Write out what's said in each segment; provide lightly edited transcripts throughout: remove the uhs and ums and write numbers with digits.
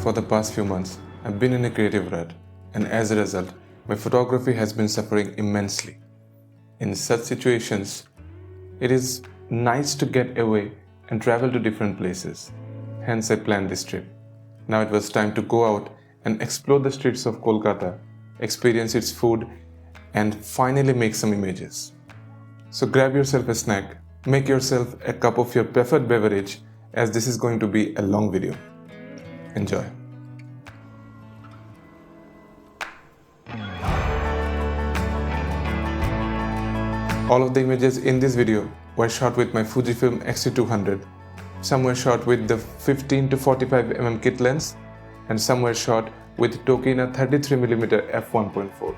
For the past few months, I've been in a creative rut, and as a result, my photography has been suffering immensely. In such situations, it is nice to get away and travel to different places. Hence, I planned this trip. Now it was time to go out and explore the streets of Kolkata, experience its food, and finally make some images. So grab yourself a snack, make yourself a cup of your preferred beverage, as this is going to be a long video. Enjoy. All of the images in this video were shot with my Fujifilm X-T200. Some were shot with the 15 to 45mm kit lens, and some were shot with Tokina 33mm f1.4.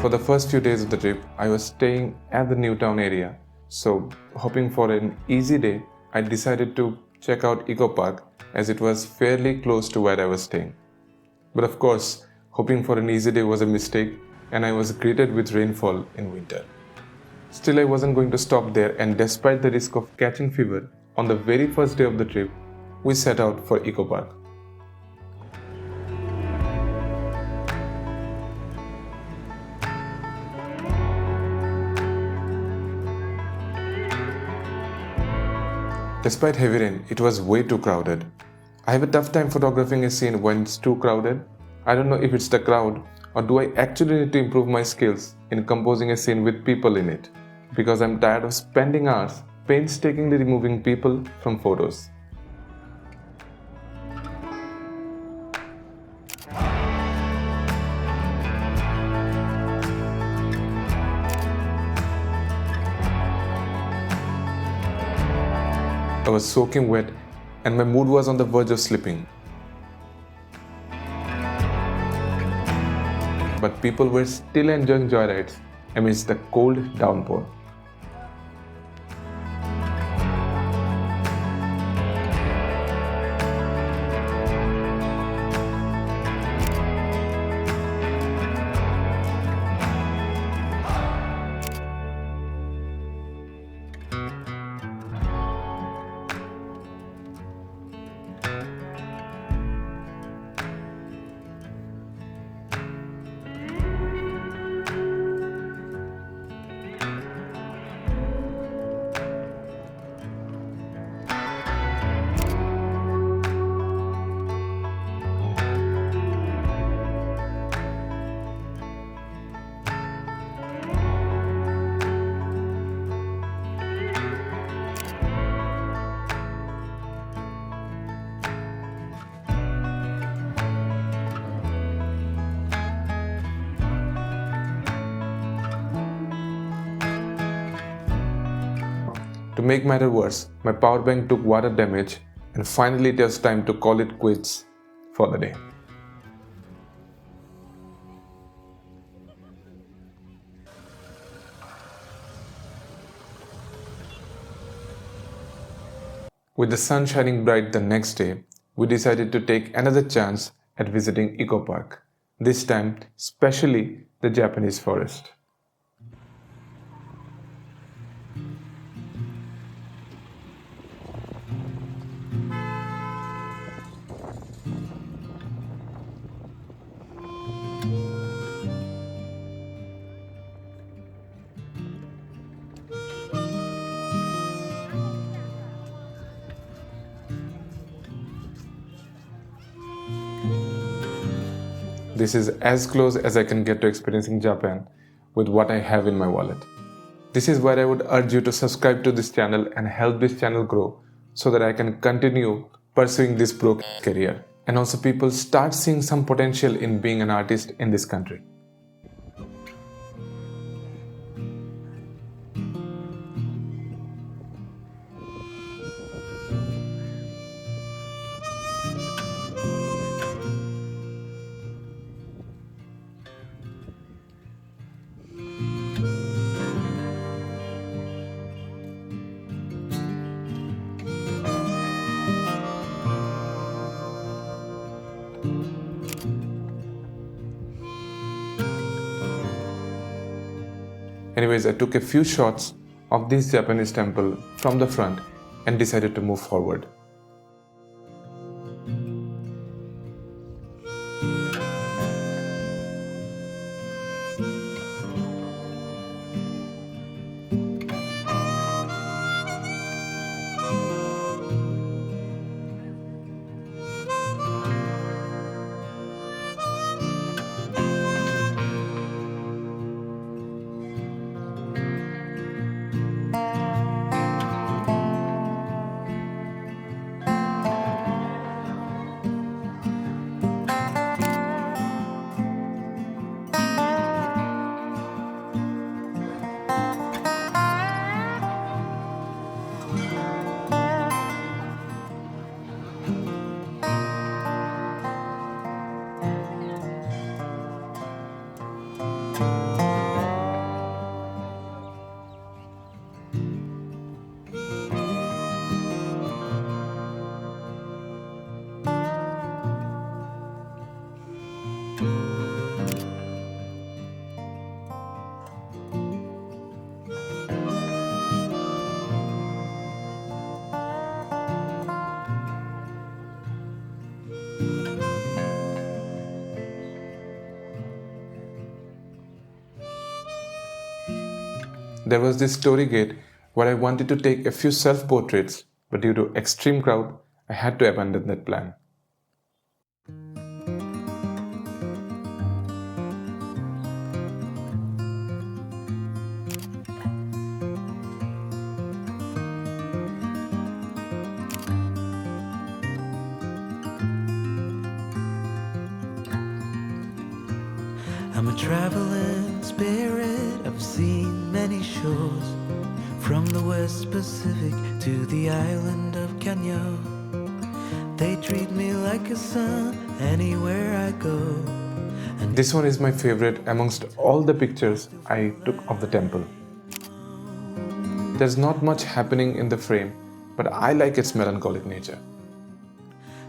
For the first few days of the trip, I was staying at the New Town area. So, hoping for an easy day, I decided to check out Eco Park as it was fairly close to where I was staying. But of course, hoping for an easy day was a mistake, and I was greeted with rainfall in winter. Still, I wasn't going to stop there, and despite the risk of catching fever, on the very first day of the trip, we set out for Eco Park. Despite heavy rain, it was way too crowded. I have a tough time photographing a scene when it's too crowded. I don't know if it's the crowd or do I actually need to improve my skills in composing a scene with people in it, because I'm tired of spending hours painstakingly removing people from photos. I was soaking wet and my mood was on the verge of slipping. But people were still enjoying joyrides amidst the cold downpour. To make matters worse, my power bank took water damage, and finally it was time to call it quits for the day. With the sun shining bright the next day, we decided to take another chance at visiting Eco Park, this time especially the Japanese forest. This is as close as I can get to experiencing Japan with what I have in my wallet. This is where I would urge you to subscribe to this channel and help this channel grow so that I can continue pursuing this broke career. And also people start seeing some potential in being an artist in this country. Anyways, I took a few shots of this Japanese temple from the front and decided to move forward. There was this story gate where I wanted to take a few self-portraits, but due to extreme crowd, I had to abandon that plan. I'm a traveling spirit, I've seen many shores, from the West Pacific to the island of Kenya. They treat me like a son anywhere I go. And This one is my favorite amongst all the pictures I took of the temple. There's not much happening in the frame, but I like its melancholic nature.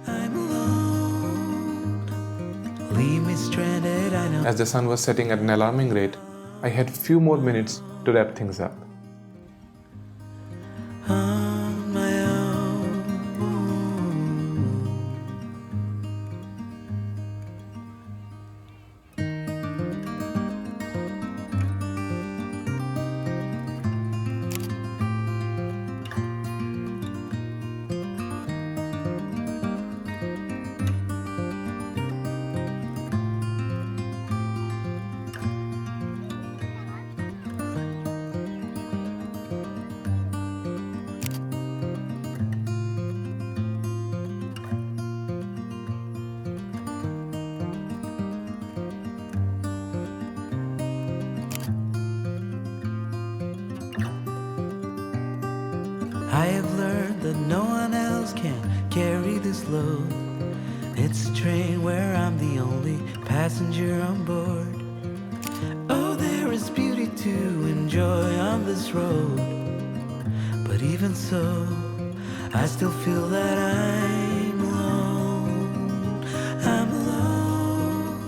I'm alone, leave me stranded, I know. As the sun was setting at an alarming rate, I had few more minutes to wrap things up. On my own. I have learned that no one else can carry this load. It's a train where I'm the only passenger on board. Oh, there is beauty to enjoy on this road, but even so, I still feel that I'm alone. I'm alone.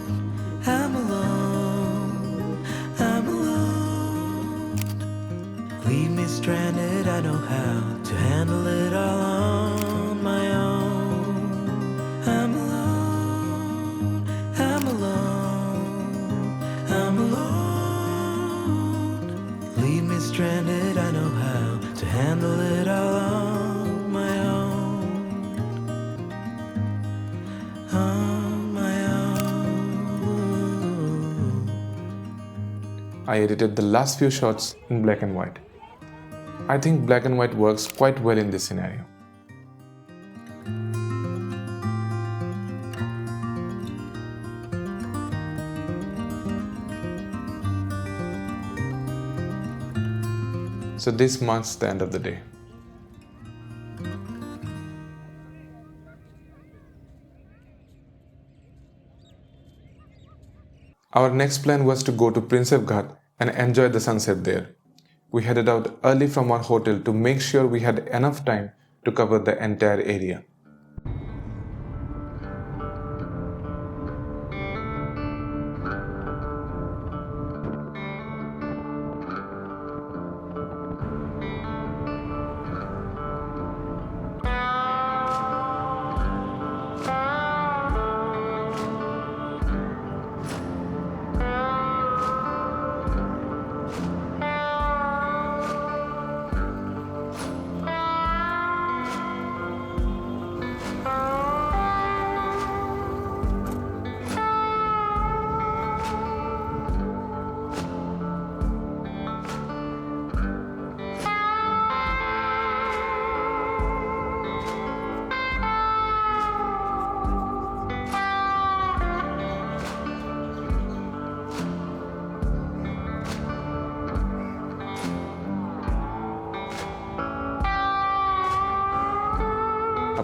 I'm alone. I'm alone. Leave me stranded, I know how to handle it all on my own. I'm alone. I'm alone. I'm alone. Leave me stranded, I know how to handle it all on my own. On my own. I edited the last few shots in black and white. I think black and white works quite well in this scenario. So this marks the end of the day. Our next plan was to go to Prinsep Ghat and enjoy the sunset there. We headed out early from our hotel to make sure we had enough time to cover the entire area.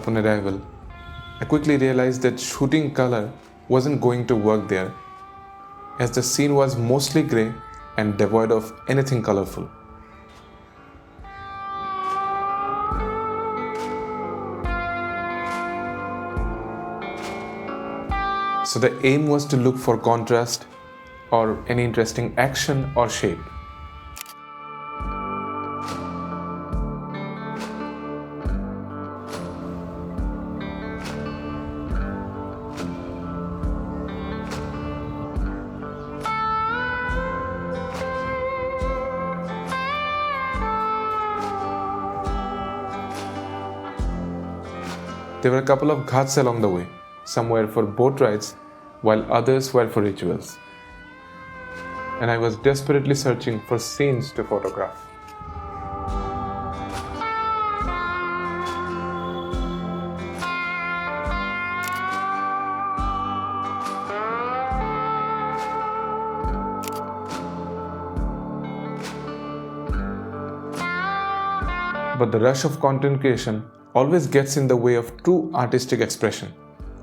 upon arrival, I quickly realized that shooting color wasn't going to work there, as the scene was mostly grey and devoid of anything colorful. So the aim was to look for contrast or any interesting action or shape. There were a couple of ghats along the way. Some were for boat rides, while others were for rituals. And I was desperately searching for scenes to photograph. But the rush of content creation always gets in the way of true artistic expression.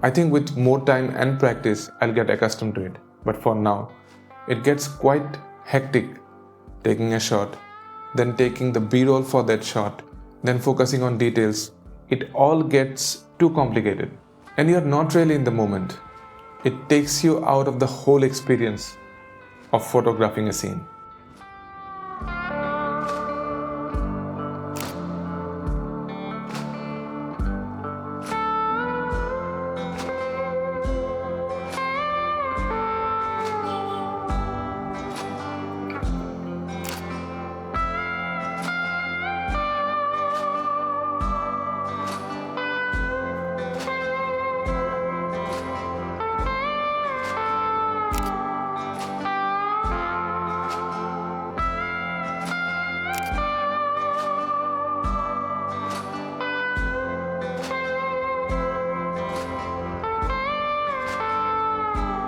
I think with more time and practice, I'll get accustomed to it. But for now, it gets quite hectic. Taking a shot, then taking the B-roll for that shot, then focusing on details. It all gets too complicated. And you're not really in the moment. It takes you out of the whole experience of photographing a scene.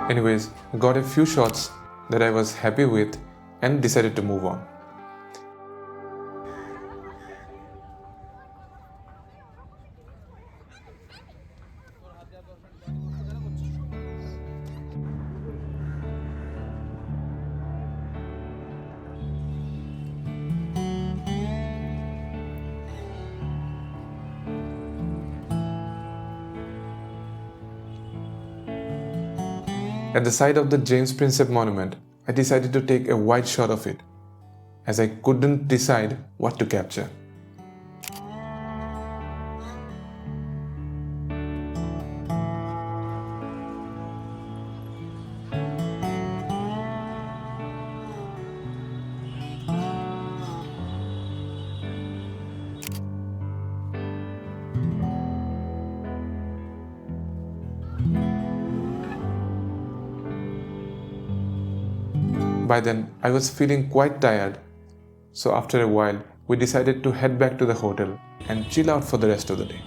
Anyways, I got a few shots that I was happy with and decided to move on. At the side of the James Prinsep monument, I decided to take a wide shot of it, as I couldn't decide what to capture. By then, I was feeling quite tired, so after a while, we decided to head back to the hotel and chill out for the rest of the day.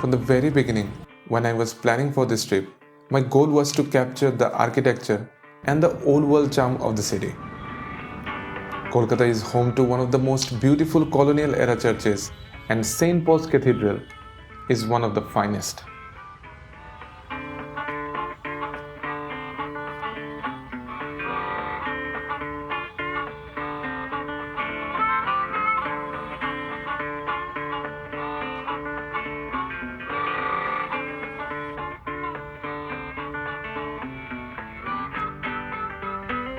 From the very beginning, when I was planning for this trip, my goal was to capture the architecture and the old world charm of the city. Kolkata is home to one of the most beautiful colonial era churches, and St. Paul's Cathedral is one of the finest.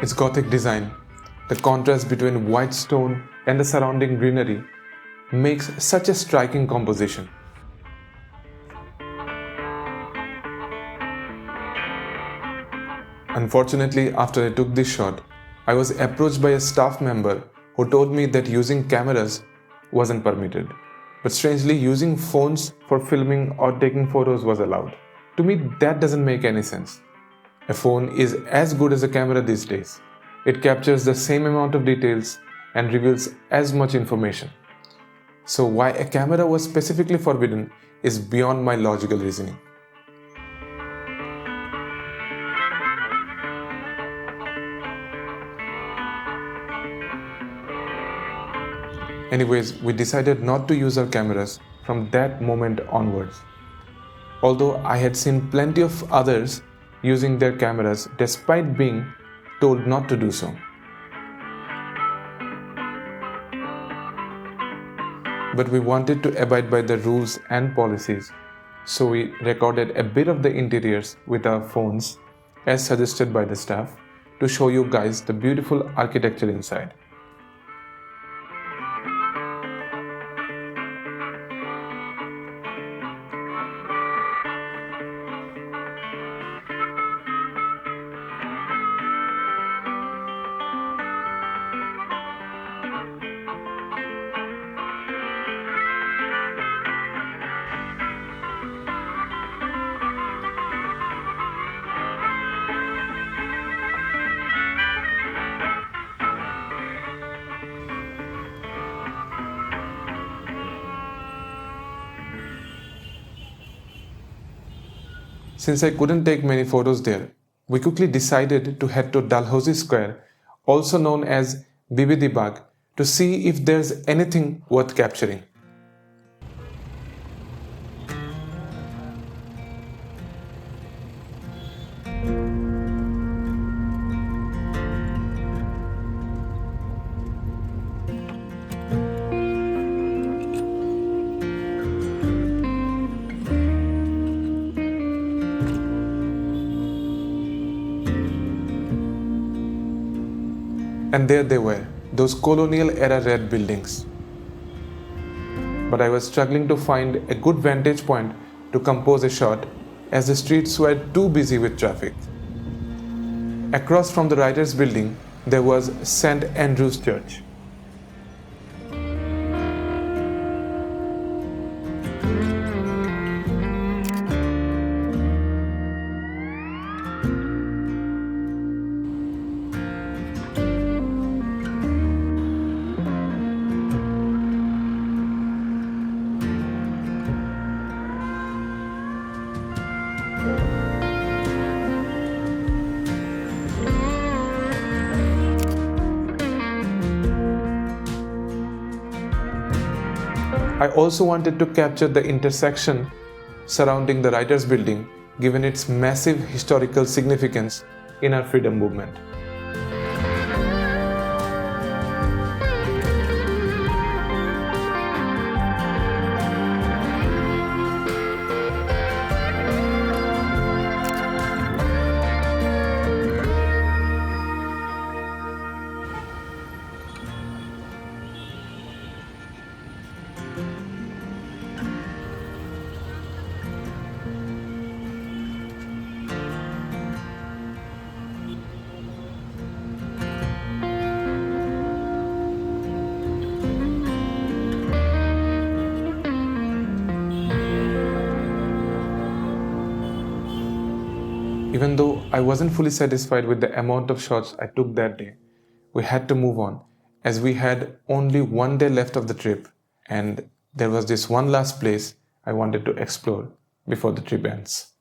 Its Gothic design, the contrast between white stone and the surrounding greenery, makes such a striking composition. Unfortunately, after I took this shot, I was approached by a staff member who told me that using cameras wasn't permitted. But strangely, using phones for filming or taking photos was allowed. To me, that doesn't make any sense. A phone is as good as a camera these days. It captures the same amount of details and reveals as much information. So, why a camera was specifically forbidden is beyond my logical reasoning. Anyways, we decided not to use our cameras from that moment onwards. Although I had seen plenty of others using their cameras despite being told not to do so. But we wanted to abide by the rules and policies, so we recorded a bit of the interiors with our phones as suggested by the staff to show you guys the beautiful architecture inside. Since I couldn't take many photos there, we quickly decided to head to Dalhousie Square, also known as Bibidi Bagh, to see if there's anything worth capturing. And there they were, those colonial era red buildings. But I was struggling to find a good vantage point to compose a shot as the streets were too busy with traffic. Across from the writers' building, there was St. Andrew's Church. I also wanted to capture the intersection surrounding the Writers' Building, given its massive historical significance in our freedom movement. Even though I wasn't fully satisfied with the amount of shots I took that day, we had to move on as we had only one day left of the trip and there was this one last place I wanted to explore before the trip ends.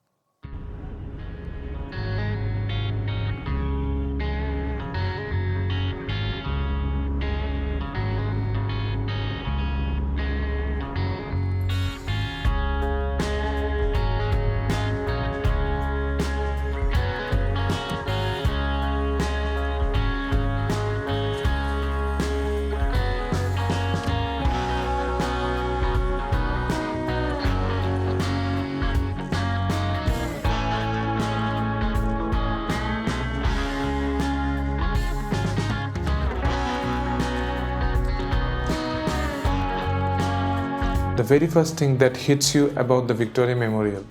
The very first thing that hits you about the Victoria Memorial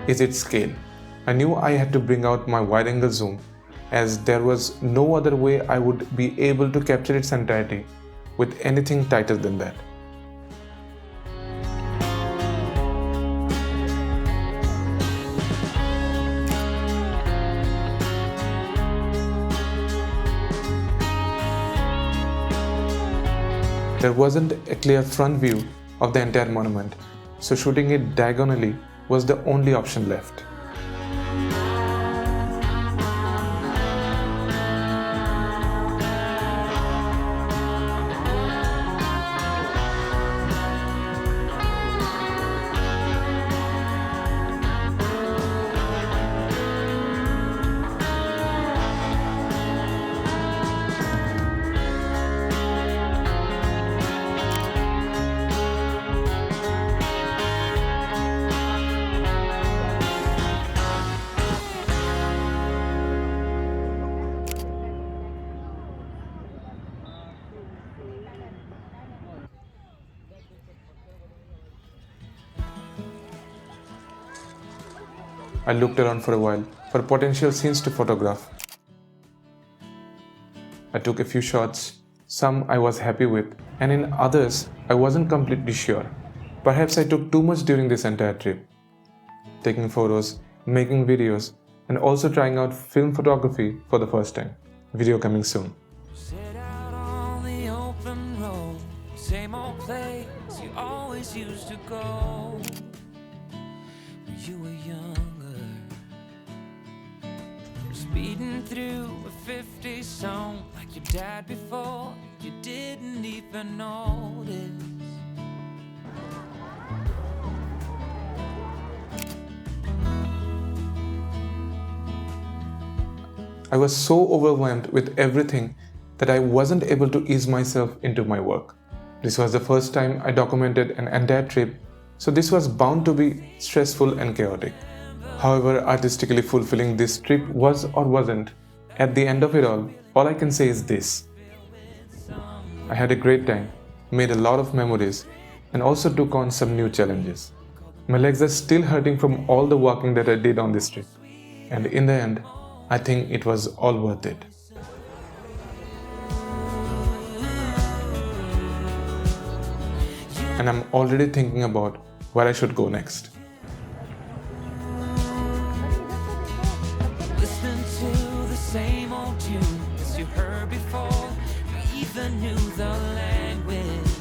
is its scale. I knew I had to bring out my wide-angle zoom as there was no other way I would be able to capture its entirety with anything tighter than that. There wasn't a clear front view of the entire monument, so shooting it diagonally was the only option left. I looked around for a while for potential scenes to photograph. I took a few shots, some I was happy with, and in others I wasn't completely sure. Perhaps I took too much during this entire trip. Taking photos, making videos, and also trying out film photography for the first time. Video coming soon. Set out on the open road, same old place you always used to go when you were younger. Speeding through a 50 song like your dad before, you didn't even notice. I was so overwhelmed with everything that I wasn't able to ease myself into my work. This was the first time I documented an entire trip, so this was bound to be stressful and chaotic. However artistically fulfilling this trip was or wasn't, at the end of it all I can say is this. I had a great time, made a lot of memories, and also took on some new challenges. My legs are still hurting from all the walking that I did on this trip, and in the end, I think it was all worth it. And I'm already thinking about where I should go next. Listening to the same old tune as you heard before, you even knew the language.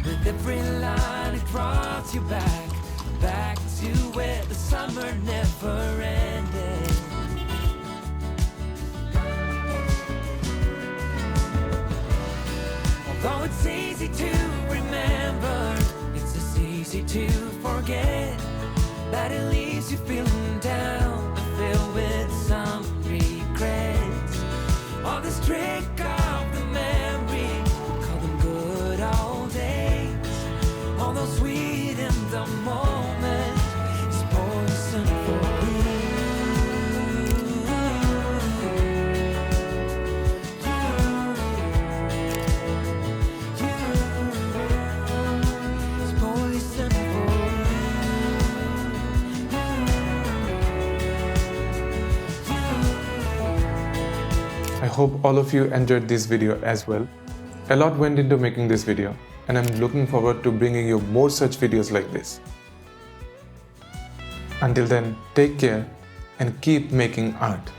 With every line it brought you back to where the summer never ended. Although it's easy to remember, it's as easy to forget that it leaves you feeling down and filled with some regrets. All this trick of the memory, call them good old days. Although sweet in the moment, it's poison for you. It's poison for I hope all of you enjoyed this video as well. A lot went into making this video, and I'm looking forward to bringing you more such videos like this. Until then, take care and keep making art.